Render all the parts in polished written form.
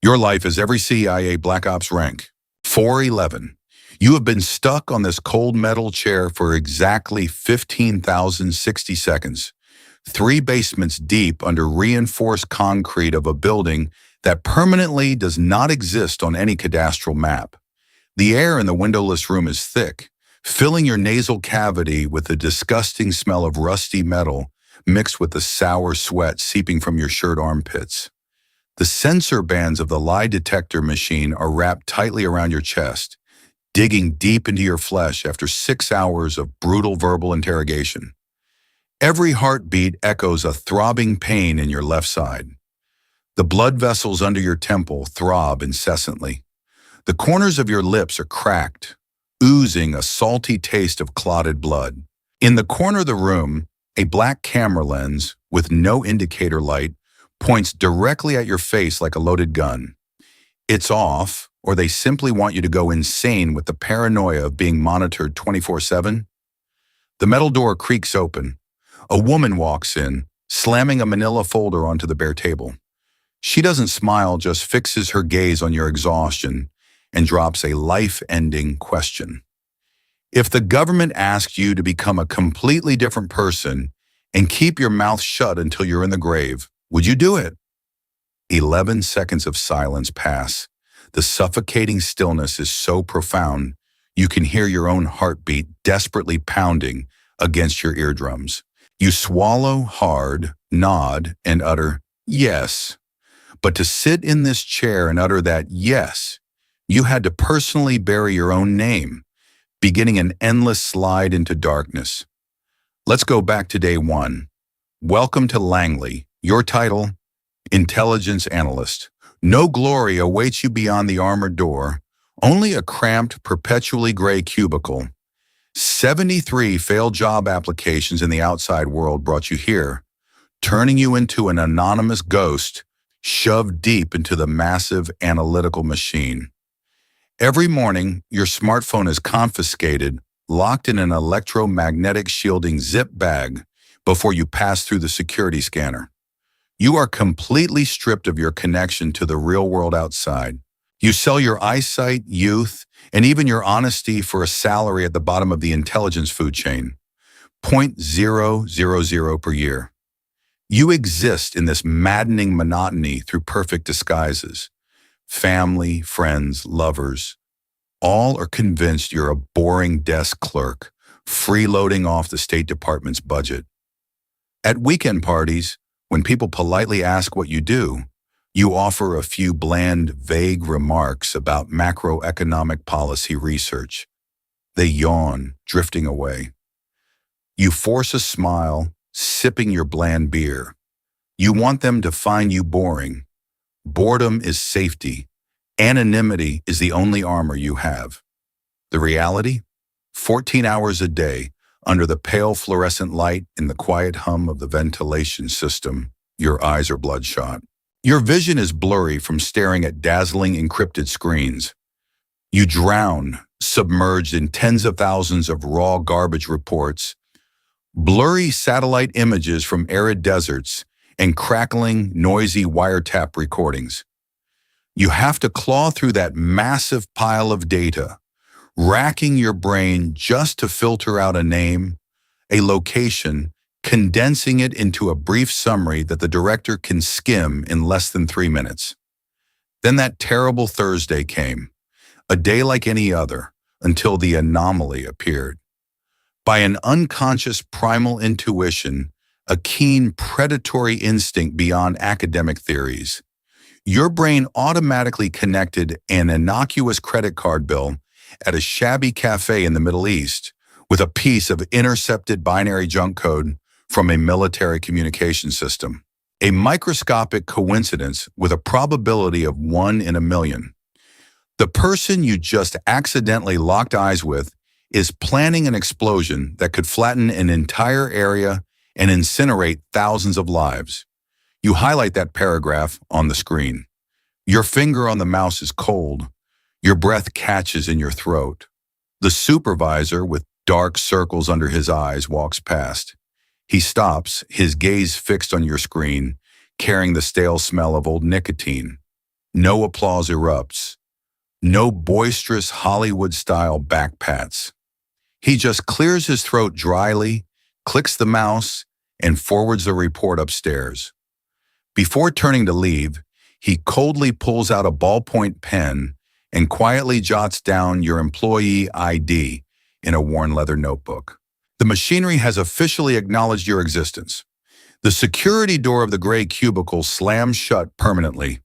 Your life is every CIA Black Ops rank. 411. You have been stuck on this cold metal chair for exactly 15,060 seconds, 3 basements deep under reinforced concrete of a building that permanently does not exist on any cadastral map. The air in the windowless room is thick, filling your nasal cavity with the disgusting smell of rusty metal mixed with the sour sweat seeping from your shirt armpits. The sensor bands of the lie detector machine are wrapped tightly around your chest, digging deep into your flesh after 6 hours of brutal verbal interrogation. Every heartbeat echoes a throbbing pain in your left side. The blood vessels under your temple throb incessantly. The corners of your lips are cracked, oozing a salty taste of clotted blood. In the corner of the room, a black camera lens with no indicator light points directly at your face like a loaded gun. It's off, or they simply want you to go insane with the paranoia of being monitored 24/7. The metal door creaks open. A woman walks in, slamming a manila folder onto the bare table. She doesn't smile, just fixes her gaze on your exhaustion and drops a life-ending question. If the government asked you to become a completely different person and keep your mouth shut until you're in the grave, would you do it? 11 seconds of silence pass. The suffocating stillness is so profound, you can hear your own heartbeat desperately pounding against your eardrums. You swallow hard, nod, and utter, yes. But to sit in this chair and utter that yes, you had to personally bury your own name, beginning an endless slide into darkness. Let's go back to day 1. Welcome to Langley. Your title, Intelligence Analyst. No glory awaits you beyond the armored door, only a cramped, perpetually gray cubicle. 73 failed job applications in the outside world brought you here, turning you into an anonymous ghost shoved deep into the massive analytical machine. Every morning, your smartphone is confiscated, locked in an electromagnetic shielding zip bag before you pass through the security scanner. You are completely stripped of your connection to the real world outside. You sell your eyesight, youth, and even your honesty for a salary at the bottom of the intelligence food chain, 0.000 per year. You exist in this maddening monotony through perfect disguises. Family, friends, lovers, all are convinced you're a boring desk clerk, freeloading off the State Department's budget. At weekend parties, when people politely ask what you do, you offer a few bland, vague remarks about macroeconomic policy research. They yawn, drifting away. You force a smile, sipping your bland beer. You want them to find you boring. Boredom is safety. Anonymity is the only armor you have. The reality? 14 hours a day, under the pale fluorescent light in the quiet hum of the ventilation system, your eyes are bloodshot. Your vision is blurry from staring at dazzling encrypted screens. You drown, submerged in tens of thousands of raw garbage reports, blurry satellite images from arid deserts, and crackling, noisy wiretap recordings. You have to claw through that massive pile of data, racking your brain just to filter out a name, a location, condensing it into a brief summary that the director can skim in less than 3 minutes. Then that terrible Thursday came, a day like any other, until the anomaly appeared. By an unconscious primal intuition, a keen predatory instinct beyond academic theories, your brain automatically connected an innocuous credit card bill at a shabby cafe in the Middle East with a piece of intercepted binary junk code from a military communication system. A microscopic coincidence with a probability of 1 in a million. The person you just accidentally locked eyes with is planning an explosion that could flatten an entire area and incinerate thousands of lives. You highlight that paragraph on the screen. Your finger on the mouse is cold. Your breath catches in your throat. The supervisor, with dark circles under his eyes, walks past. He stops, his gaze fixed on your screen, carrying the stale smell of old nicotine. No applause erupts. No boisterous Hollywood-style backpats. He just clears his throat dryly, clicks the mouse, and forwards the report upstairs. Before turning to leave, he coldly pulls out a ballpoint pen and quietly jots down your employee ID in a worn leather notebook. The machinery has officially acknowledged your existence. The security door of the gray cubicle slams shut permanently.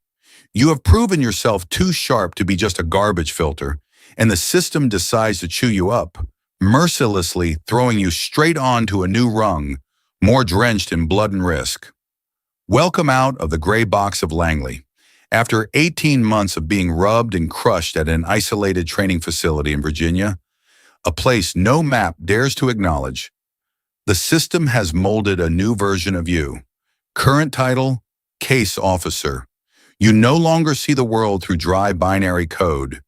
You have proven yourself too sharp to be just a garbage filter, and the system decides to chew you up, mercilessly throwing you straight onto a new rung, more drenched in blood and risk. Welcome out of the gray box of Langley. After 18 months of being rubbed and crushed at an isolated training facility in Virginia, a place no map dares to acknowledge, the system has molded a new version of you. Current title, Case Officer. You no longer see the world through dry binary code.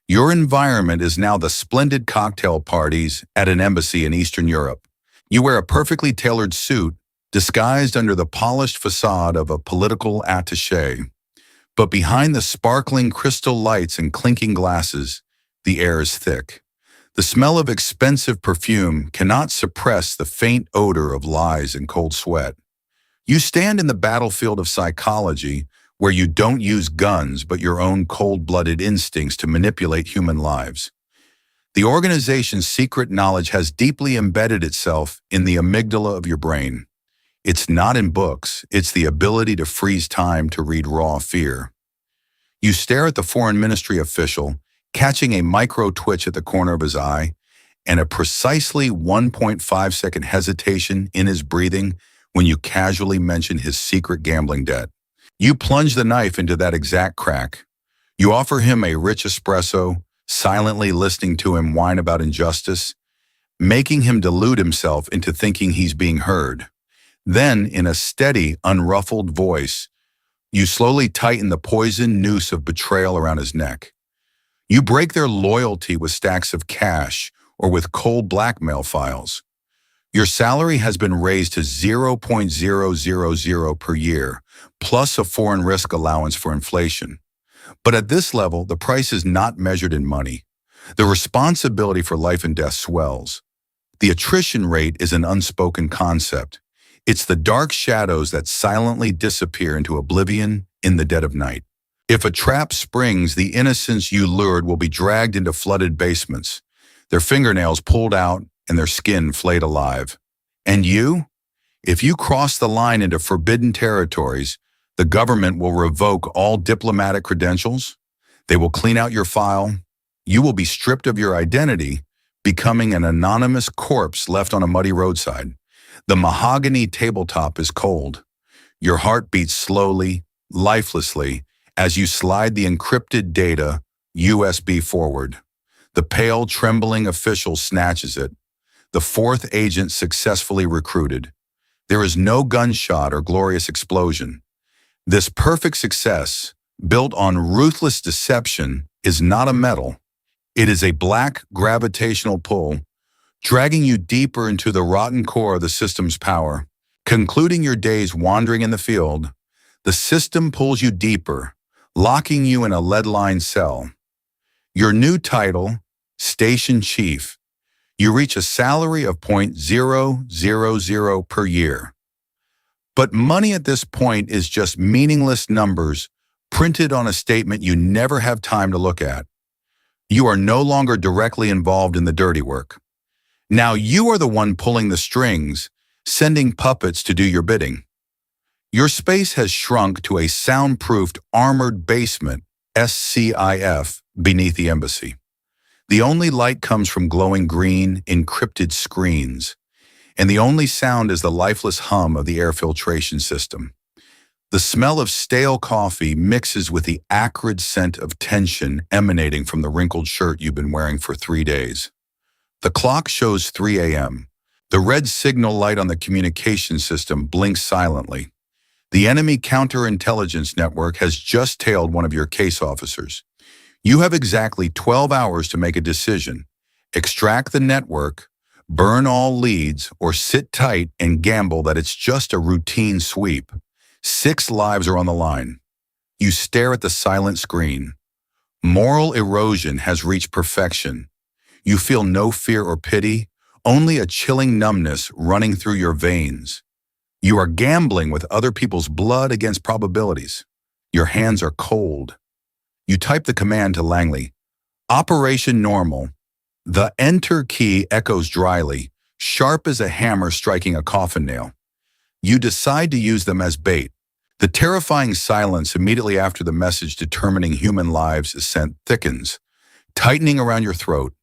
Your environment is now the splendid cocktail parties at an embassy in Eastern Europe. You wear a perfectly tailored suit, disguised under the polished facade of a political attaché. But behind the sparkling crystal lights and clinking glasses, the air is thick. The smell of expensive perfume cannot suppress the faint odor of lies and cold sweat. You stand in the battlefield of psychology, where you don't use guns but your own cold-blooded instincts to manipulate human lives. The organization's secret knowledge has deeply embedded itself in the amygdala of your brain. It's not in books, it's the ability to freeze time to read raw fear. You stare at the foreign ministry official, catching a micro twitch at the corner of his eye, and a precisely 1.5-second hesitation in his breathing when you casually mention his secret gambling debt. You plunge the knife into that exact crack. You offer him a rich espresso, silently listening to him whine about injustice, making him delude himself into thinking he's being heard. Then, in a steady, unruffled voice, you slowly tighten the poisoned noose of betrayal around his neck. You break their loyalty with stacks of cash or with cold blackmail files. Your salary has been raised to 0.000 per year, plus a foreign risk allowance for inflation. But at this level, the price is not measured in money. The responsibility for life and death swells. The attrition rate is an unspoken concept. It's the dark shadows that silently disappear into oblivion in the dead of night. If a trap springs, the innocents you lured will be dragged into flooded basements, their fingernails pulled out and their skin flayed alive. And you? If you cross the line into forbidden territories, the government will revoke all diplomatic credentials. They will clean out your file. You will be stripped of your identity, becoming an anonymous corpse left on a muddy roadside. The mahogany tabletop is cold. Your heart beats slowly, lifelessly, as you slide the encrypted data USB forward. The pale, trembling official snatches it. The fourth agent successfully recruited. There is no gunshot or glorious explosion. This perfect success, built on ruthless deception, is not a medal. It is a black gravitational pull, dragging you deeper into the rotten core of the system's power. Concluding your days wandering in the field, the system pulls you deeper, locking you in a lead-lined cell. Your new title, Station Chief. You reach a salary of .000 per year. But money at this point is just meaningless numbers printed on a statement you never have time to look at. You are no longer directly involved in the dirty work. Now you are the one pulling the strings, sending puppets to do your bidding. Your space has shrunk to a soundproofed armored basement, SCIF, beneath the embassy. The only light comes from glowing green, encrypted screens, and the only sound is the lifeless hum of the air filtration system. The smell of stale coffee mixes with the acrid scent of tension emanating from the wrinkled shirt you've been wearing for 3 days. The clock shows 3 a.m. The red signal light on the communication system blinks silently. The enemy counterintelligence network has just tailed one of your case officers. You have exactly 12 hours to make a decision. Extract the network, burn all leads, or sit tight and gamble that it's just a routine sweep. 6 lives are on the line. You stare at the silent screen. Moral erosion has reached perfection. You feel no fear or pity, only a chilling numbness running through your veins. You are gambling with other people's blood against probabilities. Your hands are cold. You type the command to Langley. Operation Normal. The Enter key echoes dryly, sharp as a hammer striking a coffin nail. You decide to use them as bait. The terrifying silence immediately after the message determining human lives is sent thickens, tightening around your throat.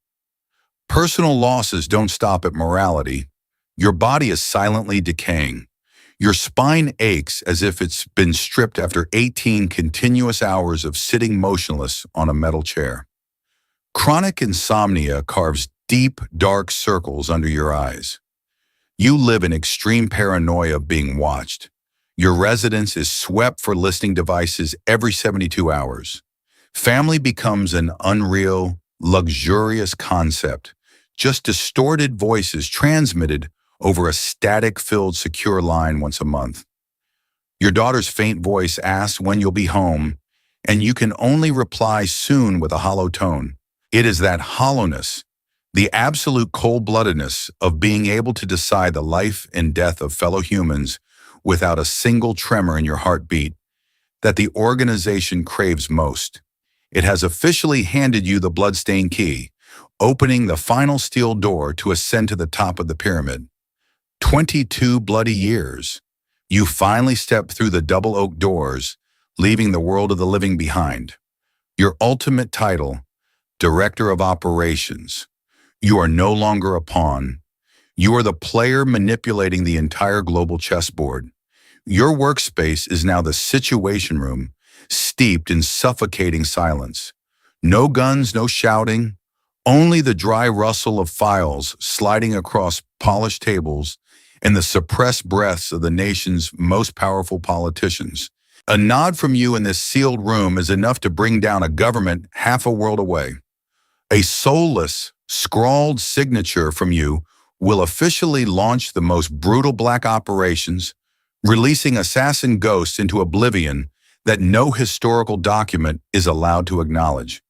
Personal losses don't stop at morality. Your body is silently decaying. Your spine aches as if it's been stripped after 18 continuous hours of sitting motionless on a metal chair. Chronic insomnia carves deep, dark circles under your eyes. You live in extreme paranoia of being watched. Your residence is swept for listening devices every 72 hours. Family becomes an unreal, luxurious concept, just distorted voices transmitted over a static-filled secure line once a month. Your daughter's faint voice asks when you'll be home, and you can only reply soon with a hollow tone. It is that hollowness, the absolute cold-bloodedness of being able to decide the life and death of fellow humans without a single tremor in your heartbeat, that the organization craves most. It has officially handed you the bloodstained key, opening the final steel door to ascend to the top of the pyramid. 22 bloody years. You finally step through the double oak doors, leaving the world of the living behind. Your ultimate title, Director of Operations. You are no longer a pawn. You are the player manipulating the entire global chessboard. Your workspace is now the situation room, steeped in suffocating silence. No guns, no shouting, only the dry rustle of files sliding across polished tables and the suppressed breaths of the nation's most powerful politicians. A nod from you in this sealed room is enough to bring down a government half a world away. A soulless, scrawled signature from you will officially launch the most brutal black operations, releasing assassin ghosts into oblivion that no historical document is allowed to acknowledge.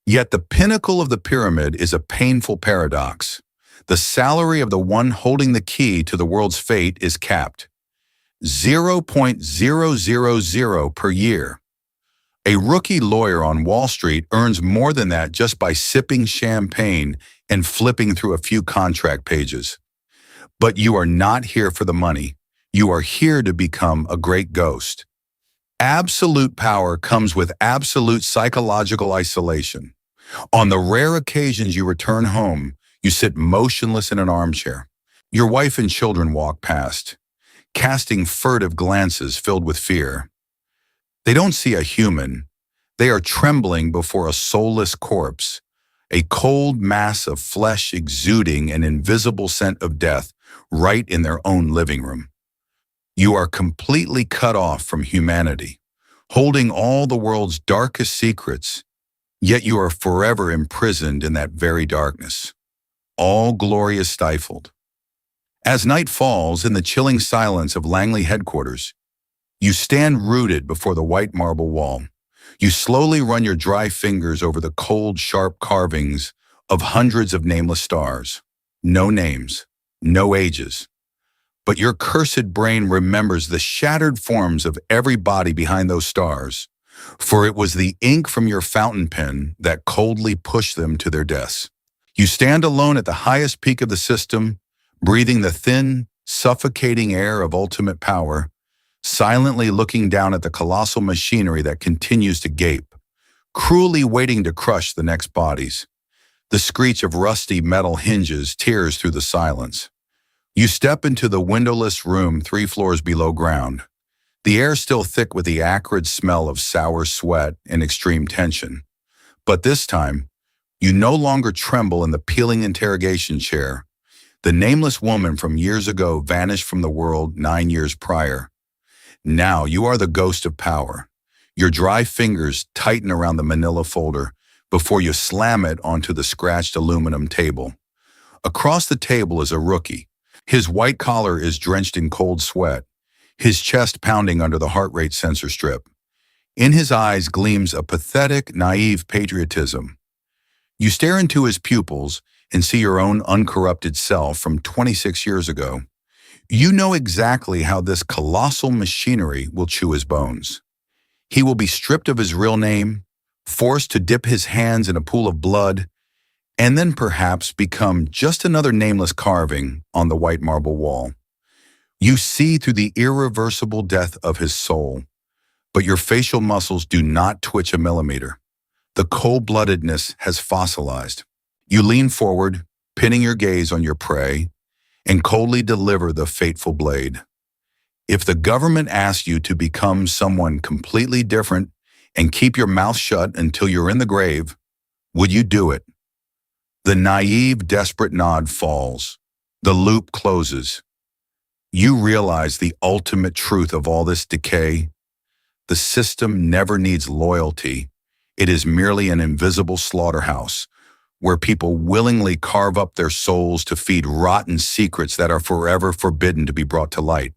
Yet the pinnacle of the pyramid is a painful paradox. The salary of the one holding the key to the world's fate is capped. 0.000 per year. A rookie lawyer on Wall Street earns more than that just by sipping champagne and flipping through a few contract pages. But you are not here for the money. You are here to become a great ghost. Absolute power comes with absolute psychological isolation. On the rare occasions you return home, you sit motionless in an armchair. Your wife and children walk past, casting furtive glances filled with fear. They don't see a human. They are trembling before a soulless corpse, a cold mass of flesh exuding an invisible scent of death right in their own living room. You are completely cut off from humanity, holding all the world's darkest secrets, yet you are forever imprisoned in that very darkness. All glory is stifled. As night falls in the chilling silence of Langley headquarters, you stand rooted before the white marble wall. You slowly run your dry fingers over the cold, sharp carvings of hundreds of nameless stars. No names, no ages. But your cursed brain remembers the shattered forms of every body behind those stars, for it was the ink from your fountain pen that coldly pushed them to their deaths. You stand alone at the highest peak of the system, breathing the thin, suffocating air of ultimate power, silently looking down at the colossal machinery that continues to gape, cruelly waiting to crush the next bodies. The screech of rusty metal hinges tears through the silence. You step into the windowless room 3 floors below ground, the air still thick with the acrid smell of sour sweat and extreme tension. But this time, you no longer tremble in the peeling interrogation chair. The nameless woman from years ago vanished from the world 9 years prior. Now you are the ghost of power. Your dry fingers tighten around the manila folder before you slam it onto the scratched aluminum table. Across the table is a rookie. His white collar is drenched in cold sweat, his chest pounding under the heart rate sensor strip. In his eyes gleams a pathetic, naive patriotism. You stare into his pupils and see your own uncorrupted self from 26 years ago. You know exactly how this colossal machinery will chew his bones. He will be stripped of his real name, forced to dip his hands in a pool of blood, and then perhaps become just another nameless carving on the white marble wall. You see through the irreversible death of his soul, but your facial muscles do not twitch a millimeter. The cold-bloodedness has fossilized. You lean forward, pinning your gaze on your prey, and coldly deliver the fateful blade. If the government asks you to become someone completely different and keep your mouth shut until you're in the grave, would you do it? The naive, desperate nod falls. The loop closes. You realize the ultimate truth of all this decay. The system never needs loyalty. It is merely an invisible slaughterhouse where people willingly carve up their souls to feed rotten secrets that are forever forbidden to be brought to light.